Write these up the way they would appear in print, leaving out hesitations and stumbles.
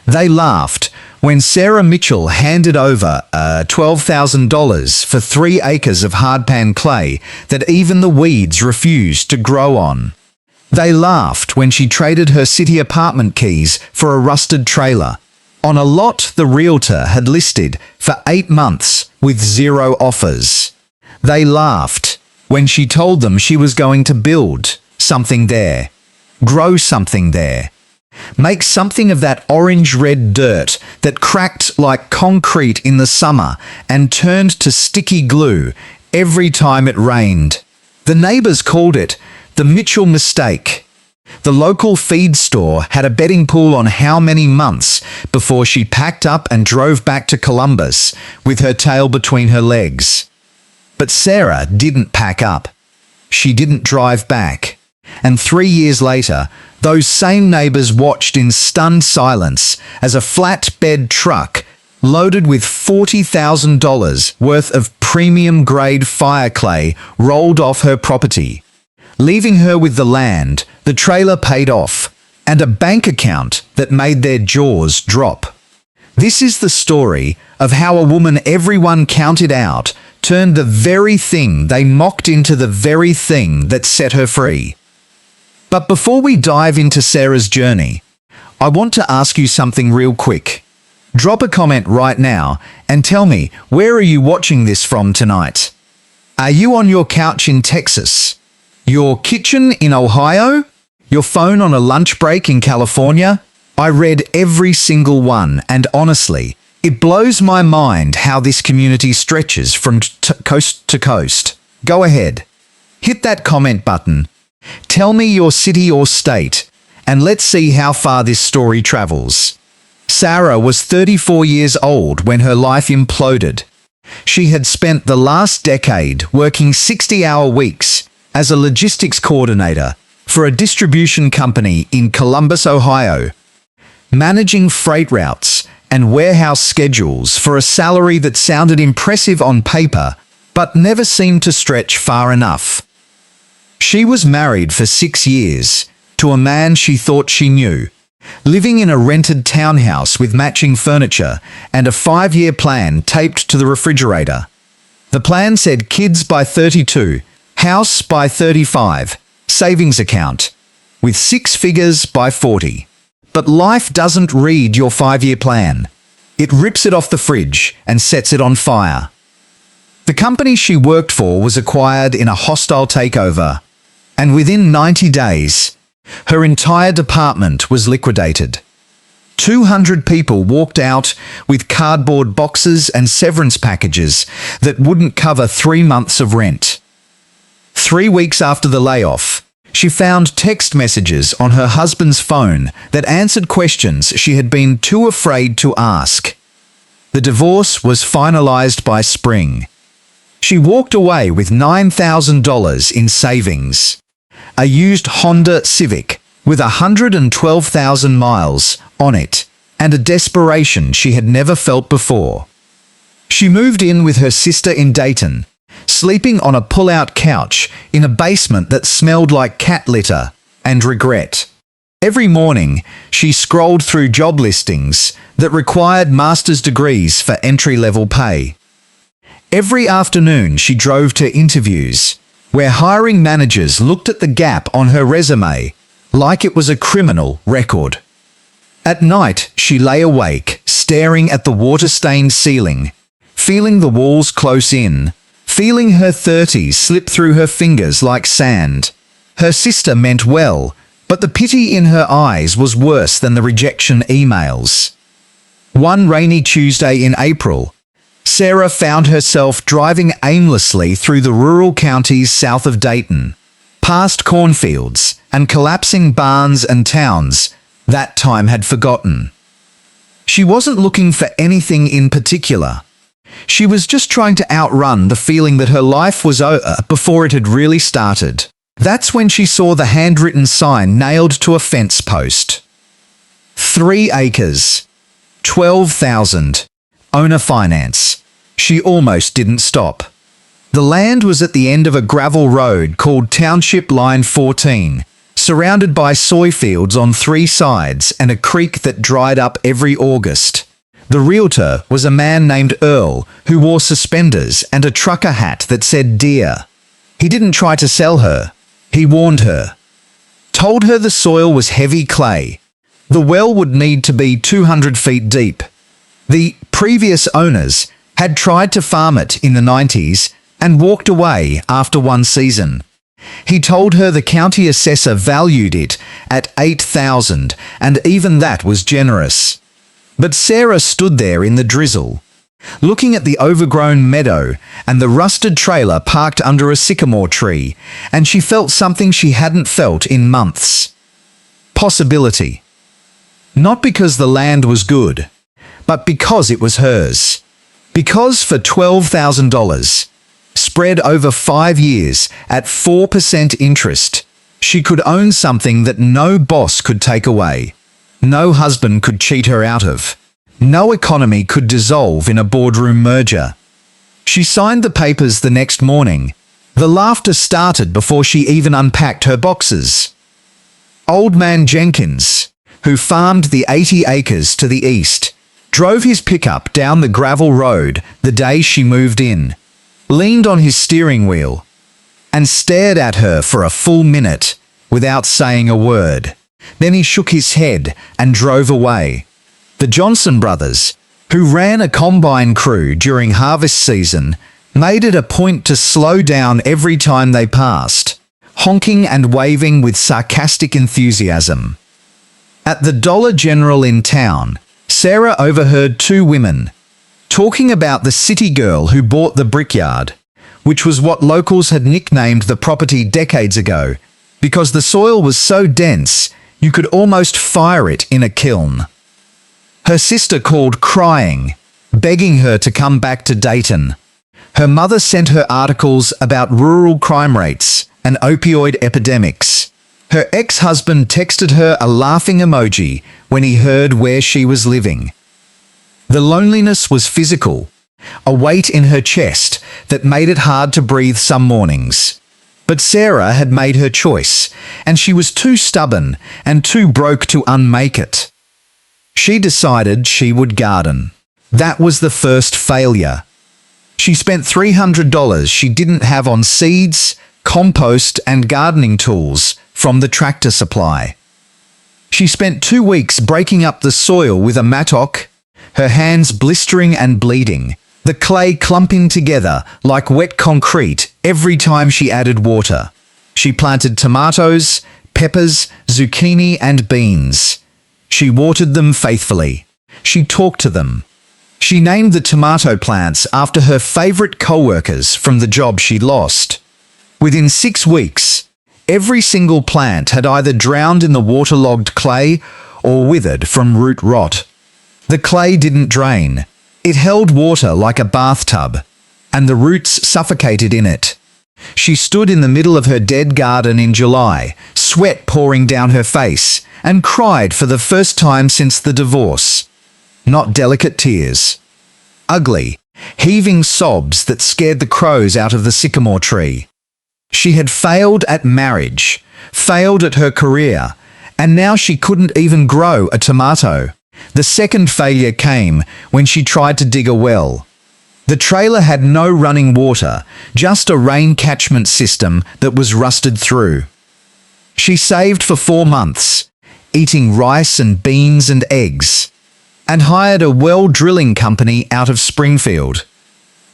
They laughed when Sarah Mitchell handed over $12,000 for 3 acres of hardpan clay that even the weeds refused to grow on. They laughed when she traded her city apartment keys for a rusted trailer on a lot the realtor had listed for 8 months with 0 offers. They laughed when she told them she was going to build something there, grow something there, make something of that orange-red dirt that cracked like concrete in the summer and turned to sticky glue every time it rained. The neighbours called it the Mitchell mistake. The local feed store had a betting pool on how many months before she packed up and drove back to Columbus with her tail between her legs. But Sarah didn't pack up. She didn't drive back. And 3 years later, those same neighbours watched in stunned silence as a flatbed truck loaded with $40,000 worth of premium-grade fire clay rolled off her property, leaving her with the land, the trailer paid off, and a bank account that made their jaws drop. This is the story of how a woman everyone counted out turned the very thing they mocked into the very thing that set her free. But before we dive into Sarah's journey, I want to ask you something real quick. Drop a comment right now and tell me, where are you watching this from tonight? Are you on your couch in Texas? Your kitchen in Ohio? Your phone on a lunch break in California? I read every single one, and honestly, it blows my mind how this community stretches from coast to coast. Go ahead. Hit that comment button. Tell me your city or state, and let's see how far this story travels. Sarah was 34 years old when her life imploded. She had spent the last decade working 60-hour weeks as a logistics coordinator for a distribution company in Columbus, Ohio, managing freight routes and warehouse schedules for a salary that sounded impressive on paper but never seemed to stretch far enough. She was married for 6 years to a man she thought she knew, living in a rented townhouse with matching furniture and a 5-year plan taped to the refrigerator. The plan said kids by 32, house by 35, savings account, with 6 figures by 40. But life doesn't read your 5-year plan. It rips it off the fridge and sets it on fire. The company she worked for was acquired in a hostile takeover, and within 90 days, her entire department was liquidated. 200 people walked out with cardboard boxes and severance packages that wouldn't cover 3 months of rent. 3 weeks after the layoff, she found text messages on her husband's phone that answered questions she had been too afraid to ask. The divorce was finalized by spring. She walked away with $9,000 in savings, a used Honda Civic with 112,000 miles on it, and a desperation she had never felt before. She moved in with her sister in Dayton, sleeping on a pull-out couch in a basement that smelled like cat litter and regret. Every morning, she scrolled through job listings that required master's degrees for entry-level pay. Every afternoon, she drove to interviews, where hiring managers looked at the gap on her resume like it was a criminal record. At night, she lay awake, staring at the water-stained ceiling, feeling the walls close in, feeling her 30s slip through her fingers like sand. Her sister meant well, but the pity in her eyes was worse than the rejection emails. One rainy Tuesday in April, Sarah found herself driving aimlessly through the rural counties south of Dayton, past cornfields and collapsing barns and towns that time had forgotten. She wasn't looking for anything in particular. She was just trying to outrun the feeling that her life was over before it had really started. That's when she saw the handwritten sign nailed to a fence post. 3 acres. 12,000. Owner finance. She almost didn't stop. The land was at the end of a gravel road called Township Line 14, surrounded by soy fields on 3 sides and a creek that dried up every August. The realtor was a man named Earl who wore suspenders and a trucker hat that said deer. He didn't try to sell her. He warned her. Told her the soil was heavy clay. The well would need to be 200 feet deep. The previous owners had tried to farm it in the 90s and walked away after 1 season. He told her the county assessor valued it at $8,000, and even that was generous. But Sarah stood there in the drizzle, looking at the overgrown meadow and the rusted trailer parked under a sycamore tree, and she felt something she hadn't felt in months. Possibility. Not because the land was good, but because it was hers. Because for $12,000, spread over 5 years at 4% interest, she could own something that no boss could take away. No husband could cheat her out of. No economy could dissolve in a boardroom merger. She signed the papers the next morning. The laughter started before she even unpacked her boxes. Old man Jenkins, who farmed the 80 acres to the east, drove his pickup down the gravel road the day she moved in, leaned on his steering wheel, and stared at her for a full minute without saying a word. Then he shook his head and drove away. The Johnson brothers, who ran a combine crew during harvest season, made it a point to slow down every time they passed, honking and waving with sarcastic enthusiasm. At the Dollar General in town, Sarah overheard 2 women talking about the city girl who bought the brickyard, which was what locals had nicknamed the property decades ago, because the soil was so dense you could almost fire it in a kiln. Her sister called crying, begging her to come back to Dayton. Her mother sent her articles about rural crime rates and opioid epidemics. Her ex-husband texted her a laughing emoji when he heard where she was living. The loneliness was physical, a weight in her chest that made it hard to breathe some mornings. But Sarah had made her choice, and she was too stubborn and too broke to unmake it. She decided she would garden. That was the first failure. She spent $300 she didn't have on seeds, compost, and gardening tools from the Tractor Supply. She spent 2 weeks breaking up the soil with a mattock, her hands blistering and bleeding, the clay clumping together like wet concrete every time she added water. She planted tomatoes, peppers, zucchini, and beans. She watered them faithfully. She talked to them. She named the tomato plants after her favorite co-workers from the job she lost. Within 6 weeks, every single plant had either drowned in the waterlogged clay or withered from root rot. The clay didn't drain. It held water like a bathtub, and the roots suffocated in it. She stood in the middle of her dead garden in July, sweat pouring down her face, and cried for the first time since the divorce. Not delicate tears. Ugly, heaving sobs that scared the crows out of the sycamore tree. She had failed at marriage, failed at her career, and now she couldn't even grow a tomato. The second failure came when she tried to dig a well. The trailer had no running water, just a rain catchment system that was rusted through. She saved for 4 months, eating rice and beans and eggs, and hired a well drilling company out of Springfield.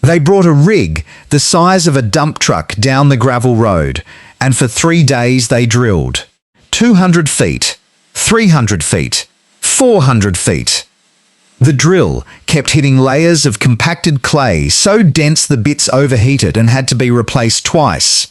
They brought a rig the size of a dump truck down the gravel road, and for 3 days they drilled. 200 feet, 300 feet, 400 feet. The drill kept hitting layers of compacted clay so dense the bits overheated and had to be replaced twice.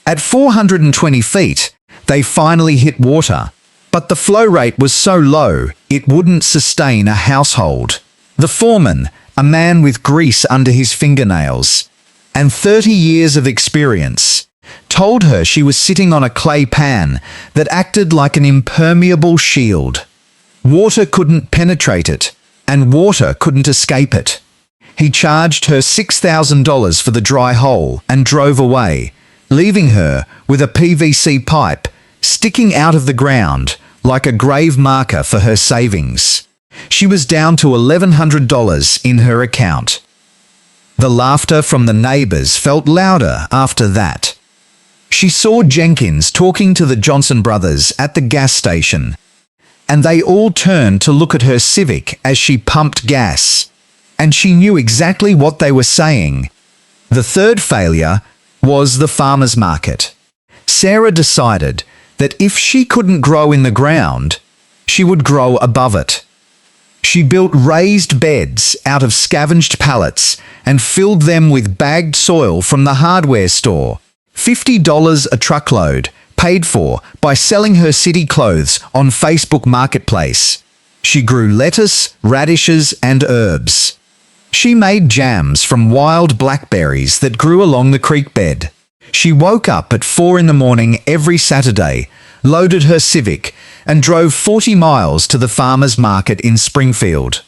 At 420 feet, they finally hit water, but the flow rate was so low it wouldn't sustain a household. The foreman, a man with grease under his fingernails and 30 years of experience, told her she was sitting on a clay pan that acted like an impermeable shield. Water couldn't penetrate it, and water couldn't escape it. He charged her $6,000 for the dry hole and drove away, leaving her with a PVC pipe sticking out of the ground like a grave marker for her savings. She was down to $1,100 in her account. The laughter from the neighbours felt louder after that. She saw Jenkins talking to the Johnson brothers at the gas station, and they all turned to look at her Civic as she pumped gas, and she knew exactly what they were saying. The third failure was the farmer's market. Sarah decided that if she couldn't grow in the ground, she would grow above it. She built raised beds out of scavenged pallets and filled them with bagged soil from the hardware store. $50 a truckload, paid for by selling her city clothes on Facebook Marketplace. She grew lettuce, radishes, and herbs. She made jams from wild blackberries that grew along the creek bed. She woke up at 4 in the morning every Saturday, loaded her Civic, and drove 40 miles to the farmer's market in Springfield.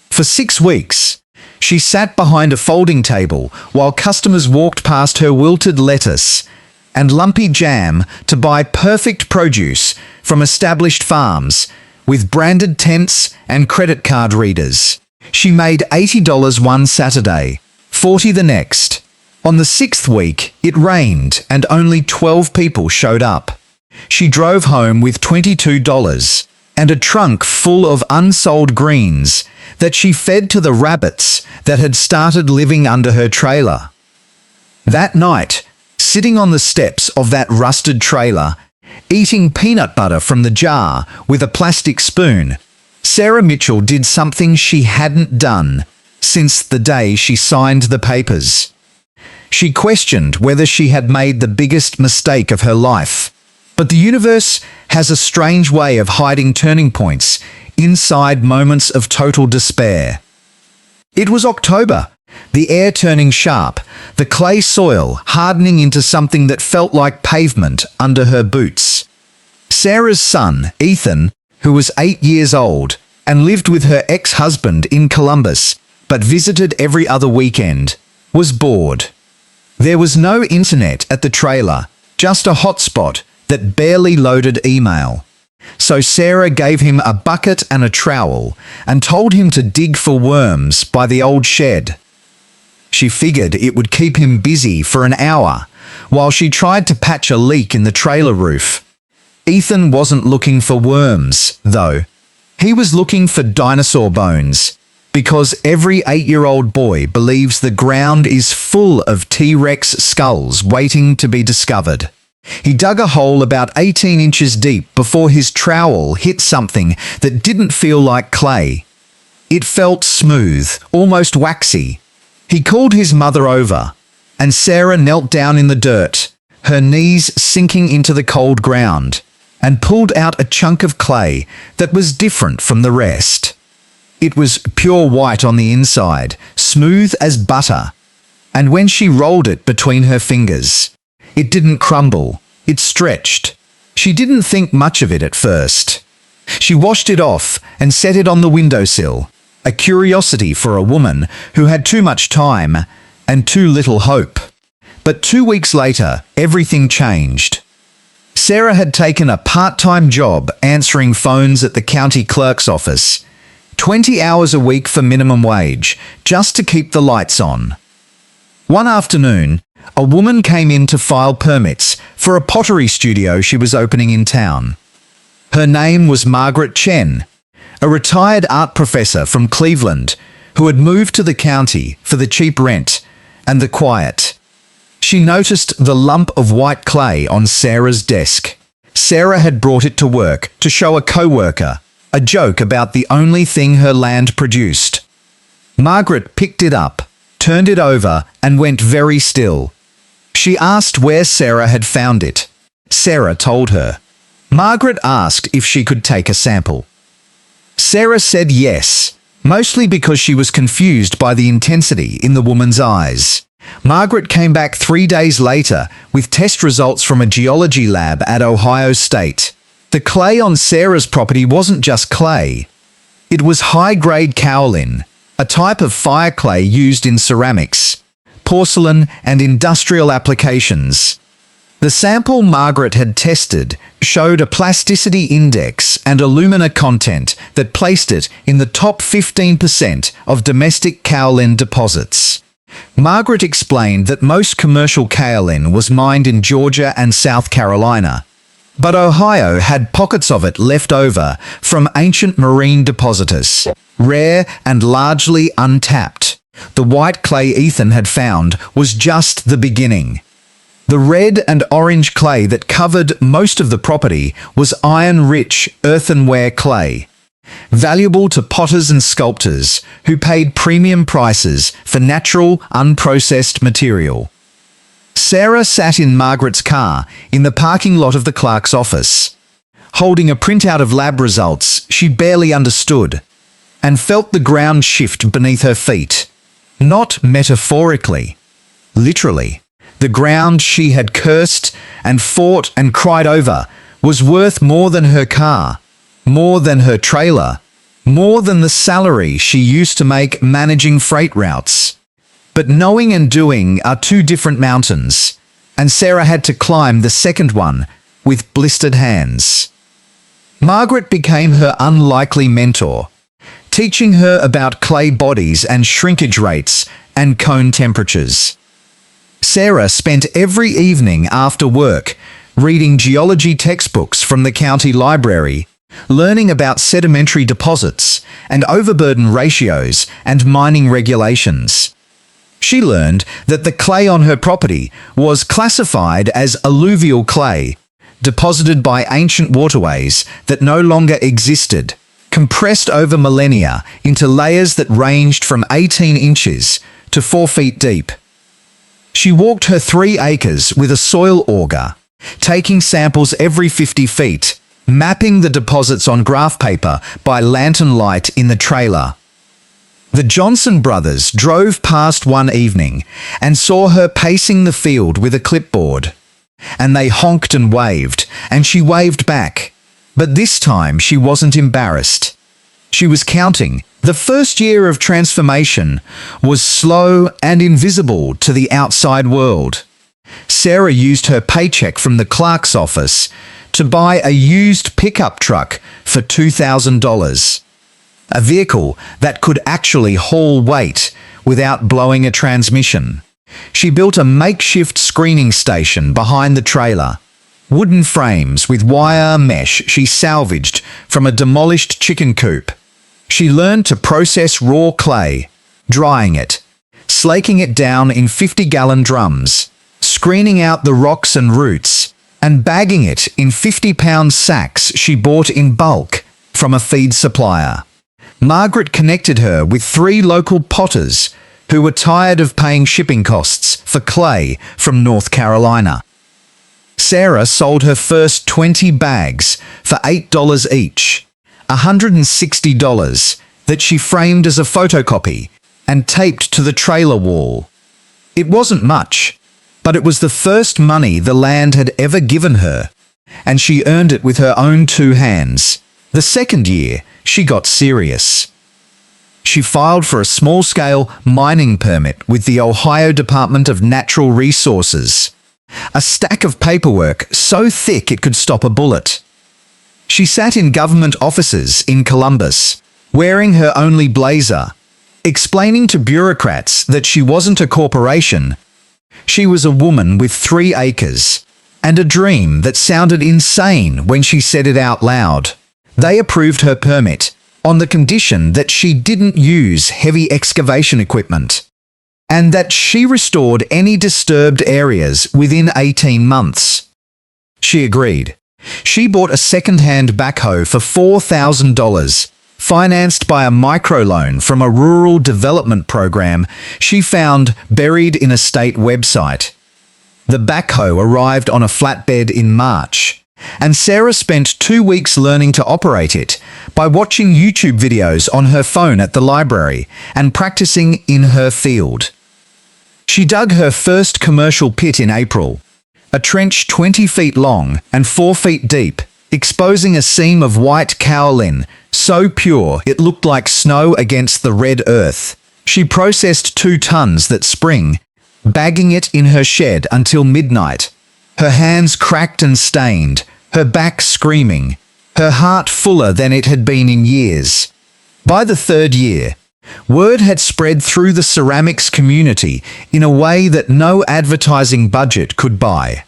For 6 weeks, she sat behind a folding table while customers walked past her wilted lettuce and lumpy jam to buy perfect produce from established farms with branded tents and credit card readers. She made $80 one Saturday, $40 the next. On the 6th week, it rained and only 12 people showed up. She drove home with $22 and a trunk full of unsold greens that she fed to the rabbits that had started living under her trailer. That night, sitting on the steps of that rusted trailer, eating peanut butter from the jar with a plastic spoon, Sarah Mitchell did something she hadn't done since the day she signed the papers. She questioned whether she had made the biggest mistake of her life. But the universe has a strange way of hiding turning points inside moments of total despair. It was October, the air turning sharp, the clay soil hardening into something that felt like pavement under her boots. Sarah's son, Ethan, who was 8 years old and lived with her ex-husband in Columbus, but visited every other weekend, was bored. There was no internet at the trailer, just a hotspot that barely loaded email. So Sarah gave him a bucket and a trowel and told him to dig for worms by the old shed. She figured it would keep him busy for an hour while she tried to patch a leak in the trailer roof. Ethan wasn't looking for worms, though. He was looking for dinosaur bones, because every 8-year-old boy believes the ground is full of T-Rex skulls waiting to be discovered. He dug a hole about 18 inches deep before his trowel hit something that didn't feel like clay. It felt smooth, almost waxy. He called his mother over, and Sarah knelt down in the dirt, her knees sinking into the cold ground, and pulled out a chunk of clay that was different from the rest. It was pure white on the inside, smooth as butter, and when she rolled it between her fingers, it didn't crumble, it stretched. She didn't think much of it at first. She washed it off and set it on the windowsill, a curiosity for a woman who had too much time and too little hope. But 2 weeks later, everything changed. Sarah had taken a part-time job answering phones at the county clerk's office, 20 hours a week for minimum wage, just to keep the lights on. One afternoon, a woman came in to file permits for a pottery studio she was opening in town. Her name was Margaret Chen, a retired art professor from Cleveland who had moved to the county for the cheap rent and the quiet. She noticed the lump of white clay on Sarah's desk. Sarah had brought it to work to show a co-worker a joke about the only thing her land produced. Margaret picked it up, turned it over, and went very still. She asked where Sarah had found it. Sarah told her. Margaret asked if she could take a sample. Sarah said yes, mostly because she was confused by the intensity in the woman's eyes. Margaret came back 3 days later with test results from a geology lab at Ohio State. The clay on Sarah's property wasn't just clay. It was high-grade kaolin, a type of fire clay used in ceramics, porcelain, and industrial applications. The sample Margaret had tested showed a plasticity index and alumina content that placed it in the top 15% of domestic kaolin deposits. Margaret explained that most commercial kaolin was mined in Georgia and South Carolina, but Ohio had pockets of it left over from ancient marine depositors, rare and largely untapped. The white clay Ethan had found was just the beginning. The red and orange clay that covered most of the property was iron-rich earthenware clay, valuable to potters and sculptors who paid premium prices for natural, unprocessed material. Sarah sat in Margaret's car in the parking lot of the clerk's office, holding a printout of lab results she barely understood, and felt the ground shift beneath her feet. Not metaphorically, literally. The ground she had cursed and fought and cried over was worth more than her car, more than her trailer, more than the salary she used to make managing freight routes. But knowing and doing are two different mountains, and Sarah had to climb the second one with blistered hands. Margaret became her unlikely mentor, teaching her about clay bodies and shrinkage rates and cone temperatures. Sarah spent every evening after work reading geology textbooks from the county library, learning about sedimentary deposits and overburden ratios and mining regulations. She learned that the clay on her property was classified as alluvial clay, deposited by ancient waterways that no longer existed, compressed over millennia into layers that ranged from 18 inches to 4 feet deep. She walked her 3 acres with a soil auger, taking samples every 50 feet, mapping the deposits on graph paper by lantern light in the trailer. The Johnson brothers drove past one evening and saw her pacing the field with a clipboard. And they honked and waved, and she waved back. But this time she wasn't embarrassed. She was counting. The first year of transformation was slow and invisible to the outside world. Sarah used her paycheck from the clerk's office to buy a used pickup truck for $2,000. A vehicle that could actually haul weight without blowing a transmission. She built a makeshift screening station behind the trailer. Wooden frames with wire mesh she salvaged from a demolished chicken coop. She learned to process raw clay, drying it, slaking it down in 50-gallon drums, screening out the rocks and roots, and bagging it in 50-pound sacks she bought in bulk from a feed supplier. Margaret connected her with 3 local potters who were tired of paying shipping costs for clay from North Carolina. Sarah sold her first 20 bags for $8 each, $160 that she framed as a photocopy and taped to the trailer wall. It wasn't much, but it was the first money the land had ever given her, and she earned it with her own 2 hands. The second year, she got serious. She filed for a small-scale mining permit with the Ohio Department of Natural Resources, a stack of paperwork so thick it could stop a bullet. She sat in government offices in Columbus, wearing her only blazer, explaining to bureaucrats that she wasn't a corporation. She was a woman with 3 acres, and a dream that sounded insane when she said it out loud. They approved her permit on the condition that she didn't use heavy excavation equipment, and that she restored any disturbed areas within 18 months. She agreed. She bought a second-hand backhoe for $4,000, financed by a microloan from a rural development program she found buried in a state website. The backhoe arrived on a flatbed in March, and Sarah spent 2 weeks learning to operate it by watching YouTube videos on her phone at the library and practicing in her field. She dug her first commercial pit in April, a trench 20 feet long and 4 feet deep, exposing a seam of white kaolin, so pure it looked like snow against the red earth. She processed 2 tons that spring, bagging it in her shed until midnight, her hands cracked and stained, her back screaming, her heart fuller than it had been in years. By the third year, word had spread through the ceramics community in a way that no advertising budget could buy.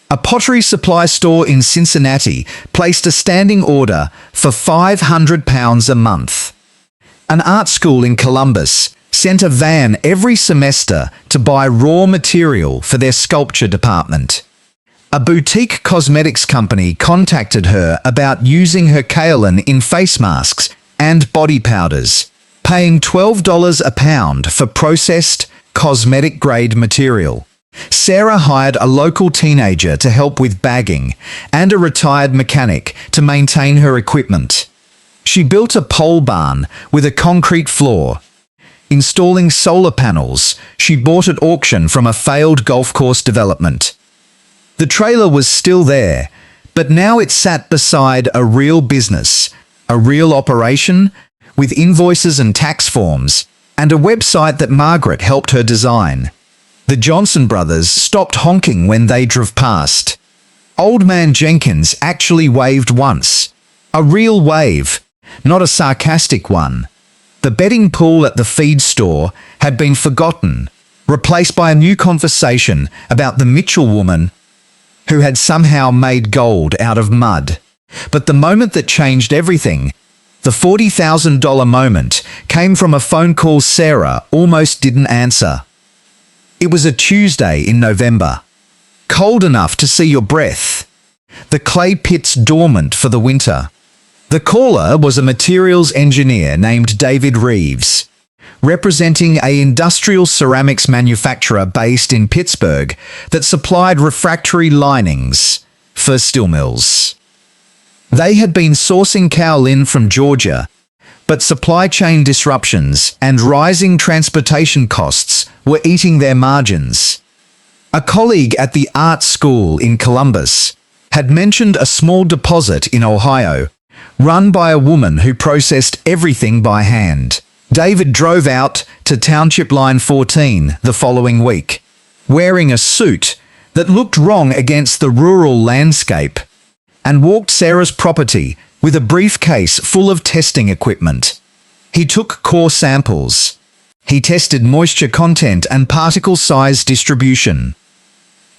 A pottery supply store in Cincinnati placed a standing order for £500 a month. An art school in Columbus sent a van every semester to buy raw material for their sculpture department. A boutique cosmetics company contacted her about using her kaolin in face masks and body powders, paying $12 a pound for processed, cosmetic-grade material. Sarah hired a local teenager to help with bagging and a retired mechanic to maintain her equipment. She built a pole barn with a concrete floor. Installing solar panels she bought at auction from a failed golf course development. The trailer was still there, but now it sat beside a real business, a real operation, with invoices and tax forms, and a website that Margaret helped her design. The Johnson brothers stopped honking when they drove past. Old Man Jenkins actually waved once. A real wave, not a sarcastic one. The betting pool at the feed store had been forgotten, replaced by a new conversation about the Mitchell woman who had somehow made gold out of mud. But the moment that changed everything, the $40,000 moment, came from a phone call Sarah almost didn't answer. It was a Tuesday in November. Cold enough to see your breath. The clay pits dormant for the winter. The caller was a materials engineer named David Reeves, representing an industrial ceramics manufacturer based in Pittsburgh that supplied refractory linings for steel mills. They had been sourcing kaolin from Georgia, but supply chain disruptions and rising transportation costs were eating their margins. A colleague at the art school in Columbus had mentioned a small deposit in Ohio, run by a woman who processed everything by hand. David drove out to Township Line 14 the following week, wearing a suit that looked wrong against the rural landscape, and walked Sarah's property with a briefcase full of testing equipment. He took core samples. He tested moisture content and particle size distribution.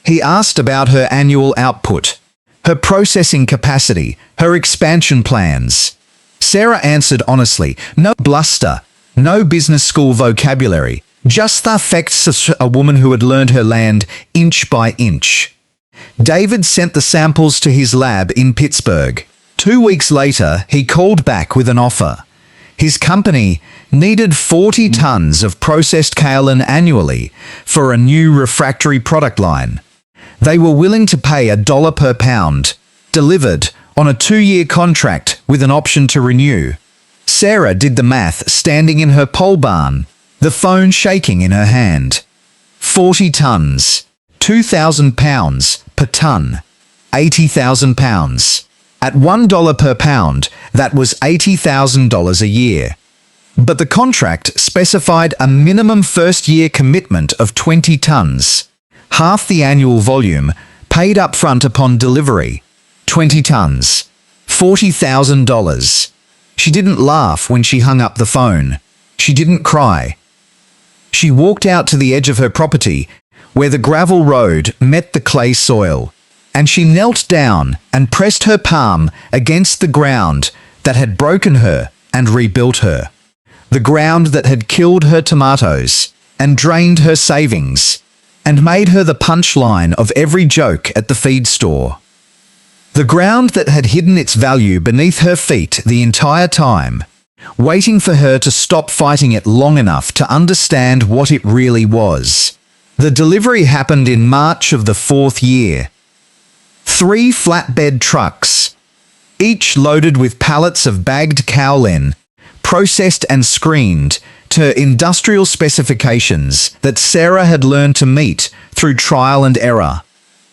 He asked about her annual output, her processing capacity, her expansion plans. Sarah answered honestly, no bluster, no business school vocabulary, just the facts of a woman who had learned her land inch by inch. David sent the samples to his lab in Pittsburgh. 2 weeks later, he called back with an offer. His company needed 40 tons of processed kaolin annually for a new refractory product line. They were willing to pay $1 per pound, delivered on a 2-year contract with an option to renew. Sarah did the math standing in her pole barn, the phone shaking in her hand. 40 tons, 2,000 pounds per ton, 80,000 pounds. At $1 per pound, that was $80,000 a year. But the contract specified a minimum first-year commitment of 20 tons, half the annual volume, paid up front upon delivery. 20 tons, $40,000. She didn't laugh when she hung up the phone. She didn't cry. She walked out to the edge of her property, where the gravel road met the clay soil, and she knelt down and pressed her palm against the ground that had broken her and rebuilt her. The ground that had killed her tomatoes and drained her savings and made her the punchline of every joke at the feed store. The ground that had hidden its value beneath her feet the entire time, waiting for her to stop fighting it long enough to understand what it really was. The delivery happened in March of the 4th year. 3 flatbed trucks, each loaded with pallets of bagged kaolin, processed and screened to industrial specifications that Sarah had learned to meet through trial and error.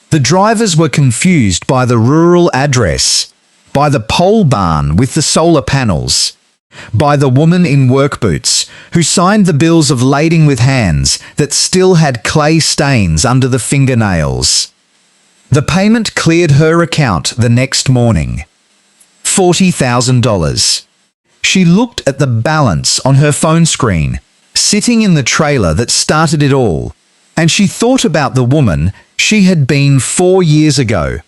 The drivers were confused by the rural address, by the pole barn with the solar panels, by the woman in work boots who signed the bills of lading with hands that still had clay stains under the fingernails. The payment cleared her account the next morning. $40,000. She looked at the balance on her phone screen, sitting in the trailer that started it all, and she thought about the woman she had been 4 years ago,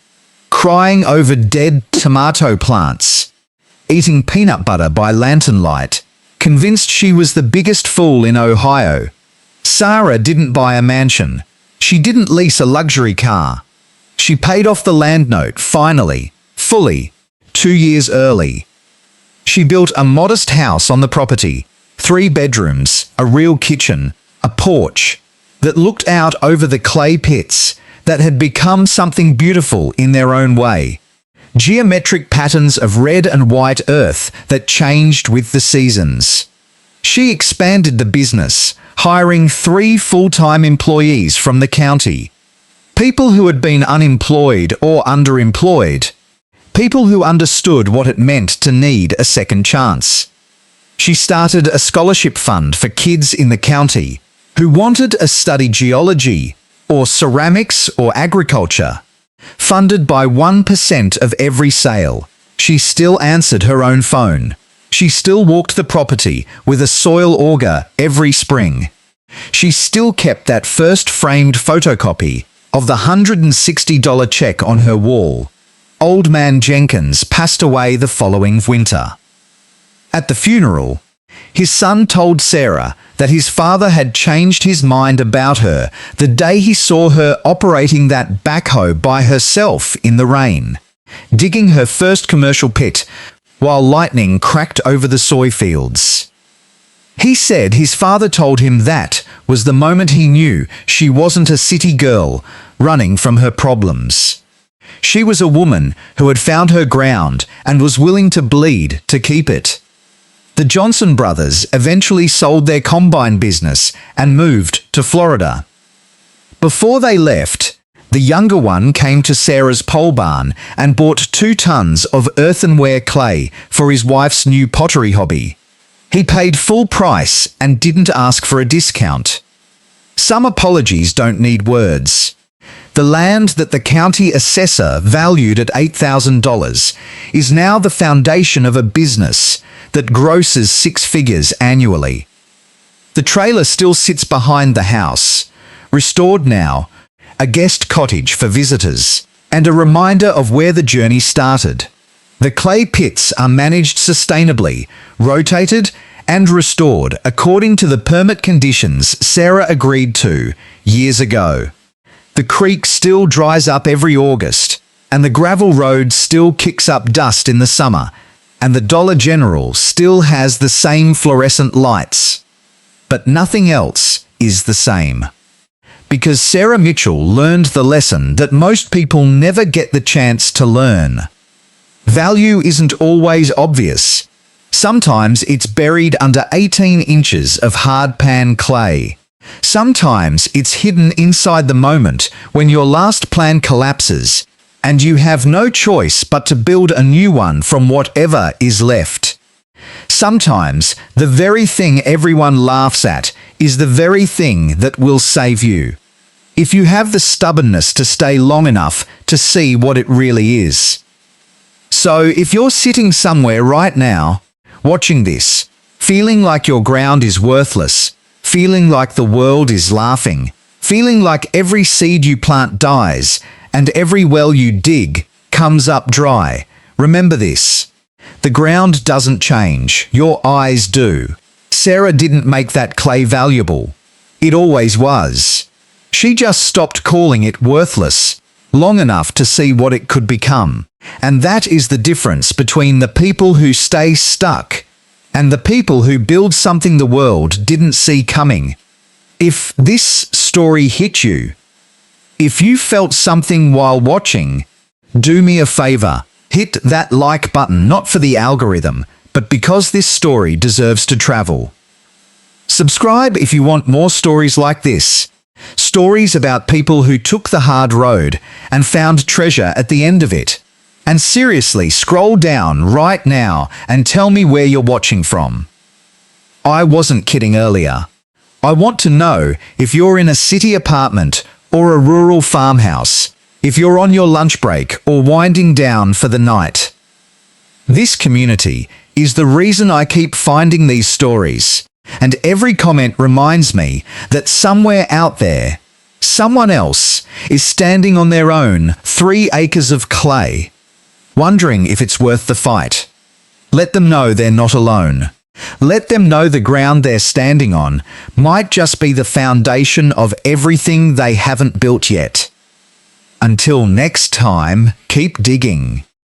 crying over dead tomato plants, eating peanut butter by lantern light, convinced she was the biggest fool in Ohio. Sarah didn't buy a mansion. She didn't lease a luxury car. She paid off the land note finally, fully, 2 years early. She built a modest house on the property, 3 bedrooms, a real kitchen, a porch that looked out over the clay pits that had become something beautiful in their own way. Geometric patterns of red and white earth that changed with the seasons. She expanded the business, hiring 3 full-time employees from the county. People who had been unemployed or underemployed. People who understood what it meant to need a second chance. She started a scholarship fund for kids in the county who wanted to study geology or ceramics or agriculture. Funded by 1% of every sale. She still answered her own phone. She still walked the property with a soil auger every spring. She still kept that first framed photocopy of the $160 check on her wall. Old man Jenkins passed away the following winter. At the funeral, his son told Sarah that his father had changed his mind about her the day he saw her operating that backhoe by herself in the rain, digging her first commercial pit while lightning cracked over the soy fields. He said his father told him that was the moment he knew she wasn't a city girl running from her problems. She was a woman who had found her ground and was willing to bleed to keep it. The Johnson brothers eventually sold their combine business and moved to Florida. Before they left, the younger one came to Sarah's pole barn and bought 2 tons of earthenware clay for his wife's new pottery hobby. He paid full price and didn't ask for a discount. Some apologies don't need words. The land that the county assessor valued at $8,000 is now the foundation of a business that grosses 6 figures annually. The trailer still sits behind the house, restored now, a guest cottage for visitors, and a reminder of where the journey started. The clay pits are managed sustainably, rotated and restored according to the permit conditions Sarah agreed to years ago. The creek still dries up every August, and the gravel road still kicks up dust in the summer, and the Dollar General still has the same fluorescent lights. But nothing else is the same. Because Sarah Mitchell learned the lesson that most people never get the chance to learn. Value isn't always obvious. Sometimes it's buried under 18 inches of hardpan clay. Sometimes it's hidden inside the moment when your last plan collapses and you have no choice but to build a new one from whatever is left. Sometimes the very thing everyone laughs at is the very thing that will save you. If you have the stubbornness to stay long enough to see what it really is. So if you're sitting somewhere right now, watching this, feeling like your ground is worthless, feeling like the world is laughing, feeling like every seed you plant dies and every well you dig comes up dry, remember this. The ground doesn't change, your eyes do. Sarah didn't make that clay valuable. It always was. She just stopped calling it worthless long enough to see what it could become. And that is the difference between the people who stay stuck and the people who build something the world didn't see coming. If this story hit you, if you felt something while watching, do me a favor, hit that like button not for the algorithm, but because this story deserves to travel. Subscribe if you want more stories like this. Stories about people who took the hard road and found treasure at the end of it. And seriously, scroll down right now and tell me where you're watching from. I wasn't kidding earlier. I want to know if you're in a city apartment or a rural farmhouse, if you're on your lunch break or winding down for the night. This community is the reason I keep finding these stories, and every comment reminds me that somewhere out there, someone else is standing on their own 3 acres of clay, wondering if it's worth the fight. Let them know they're not alone. Let them know the ground they're standing on might just be the foundation of everything they haven't built yet. Until next time, keep digging.